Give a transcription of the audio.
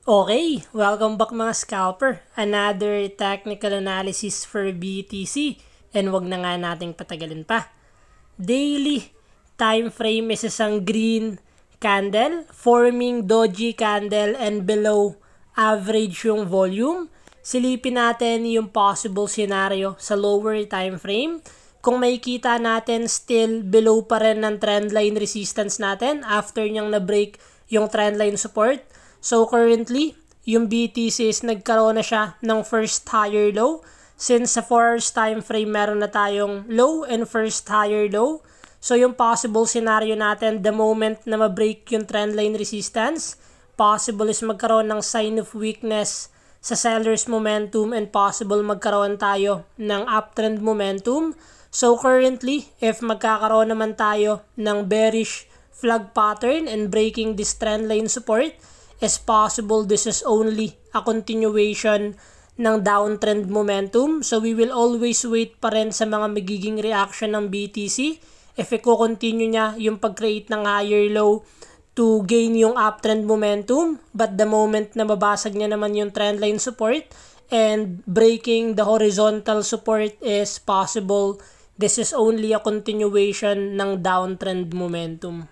Okay, welcome back mga scalper. Another technical analysis for BTC. And wag na nga nating patagalin pa. Daily time frame is isang green candle forming doji candle and below average yung volume. Silipin natin yung possible scenario sa lower time frame. Kung makikita natin still below pa rin ng trendline resistance natin after niyang na-break yung trendline support. So currently, yung BTC is nagkaroon na siya ng first higher low. Since sa 4 hours time frame, meron na tayong low and first higher low. So yung possible scenario natin, the moment na ma-break yung trendline resistance, possible is magkaroon ng sign of weakness sa seller's momentum and possible magkaroon tayo ng uptrend momentum. So currently, if magkakaroon naman tayo ng bearish flag pattern and breaking this trendline support, is possible this is only a continuation ng downtrend momentum. So we will always wait pa rin sa mga magiging reaction ng BTC. If i-continue niya yung pag-create ng higher low to gain yung uptrend momentum. But the moment na babasag niya naman yung trendline support and breaking the horizontal support is possible this is only a continuation ng downtrend momentum.